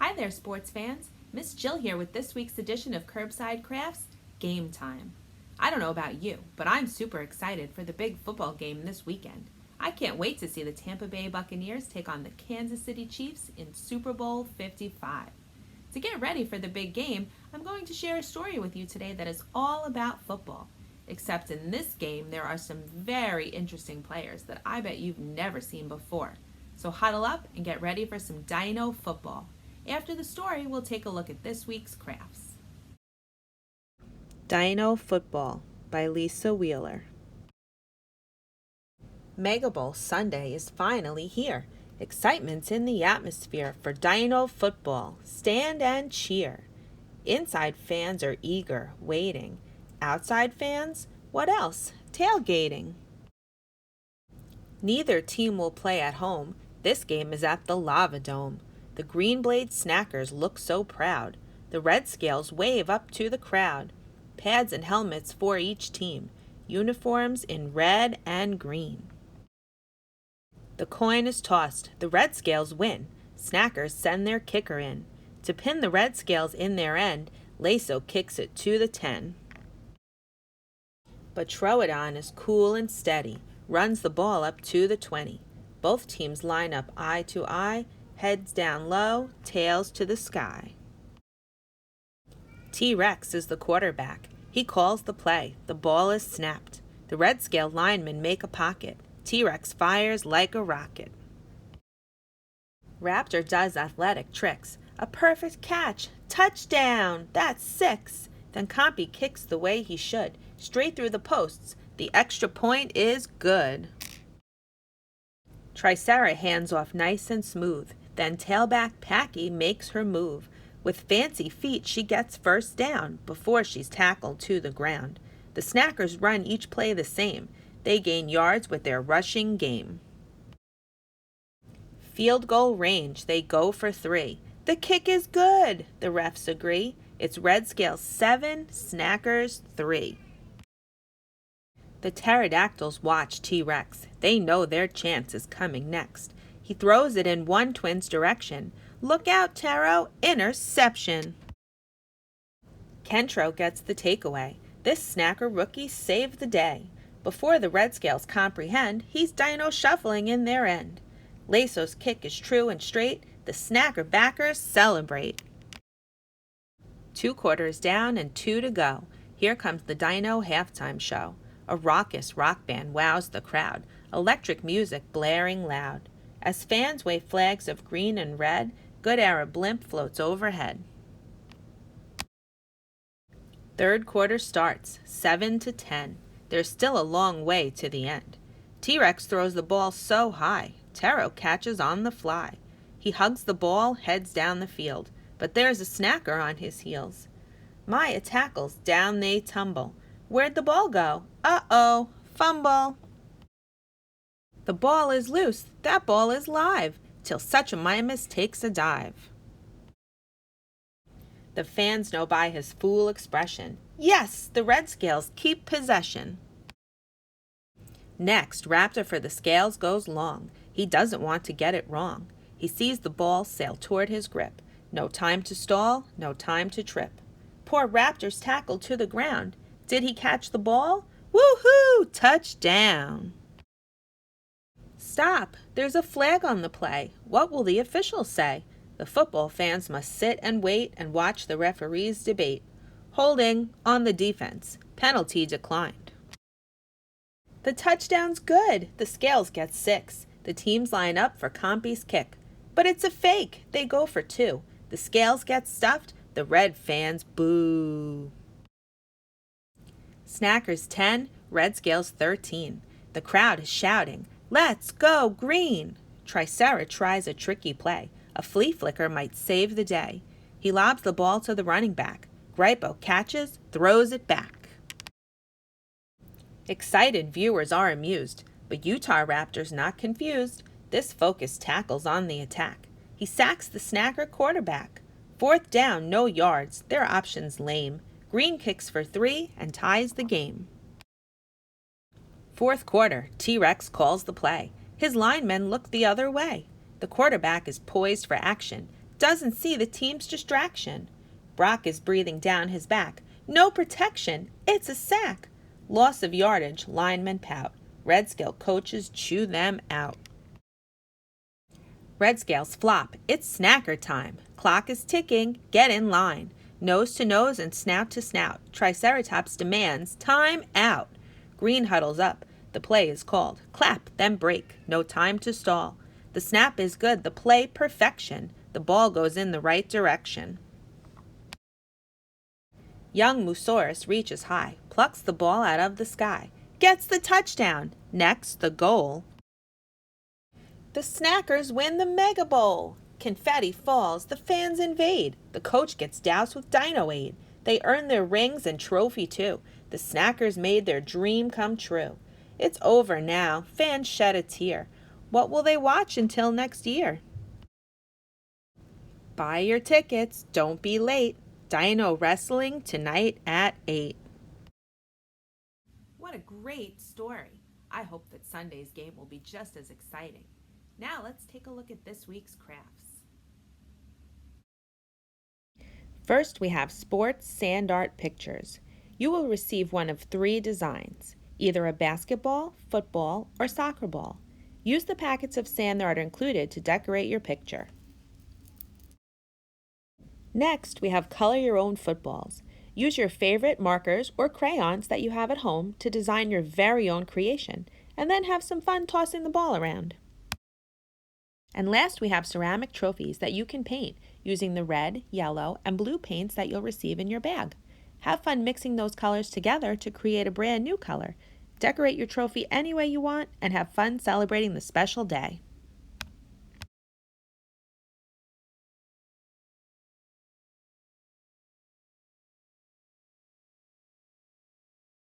Hi there, sports fans. Miss Jill here with this week's edition of Curbside Crafts, Game Time. I don't know about you, but I'm super excited for the big football game this weekend. I can't wait to see the Tampa Bay Buccaneers take on the Kansas City Chiefs in Super Bowl 55. To get ready for the big game, I'm going to share a story with you today that is all about football. Except in this game, there are some very interesting players that I bet you've never seen before. So huddle up and get ready for some Dino football. After the story, we'll take a look at this week's crafts. Dino Football by Lisa Wheeler. Mega Bowl Sunday is finally here. Excitement's in the atmosphere for Dino Football. Stand and cheer. Inside fans are eager, waiting. Outside fans? What else? Tailgating. Neither team will play at home. This game is at the Lava Dome. The Green Blade Snackers look so proud. The Red Scales wave up to the crowd. Pads and helmets for each team. Uniforms in red and green. The coin is tossed. The Red Scales win. Snackers send their kicker in. To pin the Red Scales in their end, Laso kicks it to the 10. But Troodon is cool and steady. Runs the ball up to the 20. Both teams line up eye to eye. Heads down low, tails to the sky. T-Rex is the quarterback. He calls the play. The ball is snapped. The Red Scale linemen make a pocket. T-Rex fires like a rocket. Raptor does athletic tricks. A perfect catch. Touchdown! That's 6. Then Compy kicks the way he should. Straight through the posts. The extra point is good. Tricera hands off nice and smooth. Then tailback Packy makes her move. With fancy feet, she gets first down before she's tackled to the ground. The Snackers run each play the same. They gain yards with their rushing game. Field goal range, they go for 3. The kick is good, the refs agree. It's Red Scales 7, Snackers 3. The pterodactyls watch T-Rex. They know their chance is coming next. He throws it in one twin's direction. Look out, Taro! Interception! Kentro gets the takeaway. This snacker rookie saved the day. Before the Red Scales comprehend, he's dino shuffling in their end. Laso's kick is true and straight. The snacker backers celebrate. 2 quarters down and 2 to go. Here comes the Dino halftime show. A raucous rock band wows the crowd. Electric music blaring loud. As fans wave flags of green and red, Good Era blimp floats overhead. 3rd quarter starts, 7 to 10. There's still a long way to the end. T-Rex throws the ball so high, Taro catches on the fly. He hugs the ball, heads down the field, but there's a snacker on his heels. Maya tackles, down they tumble. Where'd the ball go? Uh-oh, fumble. The ball is loose, that ball is live, till such a Mimus takes a dive. The fans know by his fool expression. Yes, the Red Scales keep possession. Next, Raptor for the Scales goes long. He doesn't want to get it wrong. He sees the ball sail toward his grip. No time to stall, no time to trip. Poor Raptor's tackled to the ground. Did he catch the ball? Woo-hoo! Touchdown! Stop! There's a flag on the play. What will the officials say? The football fans must sit and wait and watch the referees debate. Holding on the defense. Penalty declined. The touchdown's good. The Scales get 6. The teams line up for Compy's kick. But it's a fake. They go for 2. The Scales get stuffed. The Red fans boo. Snackers 10, Red Scales 13. The crowd is shouting, "Let's go green!" Tricera tries a tricky play. A flea flicker might save the day. He lobs the ball to the running back. Gripo catches, throws it back. Excited viewers are amused, but Utah Raptors not confused. This focus tackles on the attack. He sacks the snacker quarterback. 4th down, no yards. Their options lame. Green kicks for 3 and ties the game. 4th quarter, T-Rex calls the play. His linemen look the other way. The quarterback is poised for action. doesn't see the team's distraction. Brock is breathing down his back. No protection, it's a sack. Loss of yardage, linemen pout. Redscale coaches chew them out. Redscales flop, it's snacker time. Clock is ticking, get in line. Nose to nose and snout to snout. Triceratops demands time out. Green huddles up, the play is called. Clap, then break, no time to stall. The snap is good, the play perfection. The ball goes in the right direction. Young Musaurus reaches high, plucks the ball out of the sky, gets the touchdown, next the goal. The Snackers win the Mega Bowl. Confetti falls, the fans invade. The coach gets doused with Dino Aid. They earn their rings and trophy too. The Snackers made their dream come true. It's over now, fans shed a tear. What will they watch until next year? Buy your tickets, don't be late. Dino Wrestling tonight at 8. What a great story. I hope that Sunday's game will be just as exciting. Now let's take a look at this week's crafts. First, we have sports sand art pictures. You will receive one of 3 designs, either a basketball, football, or soccer ball. Use the packets of sand art included to decorate your picture. Next, we have color your own footballs. Use your favorite markers or crayons that you have at home to design your very own creation, and then have some fun tossing the ball around. And last, we have ceramic trophies that you can paint using the red, yellow, and blue paints that you'll receive in your bag. Have fun mixing those colors together to create a brand new color. Decorate your trophy any way you want and have fun celebrating the special day.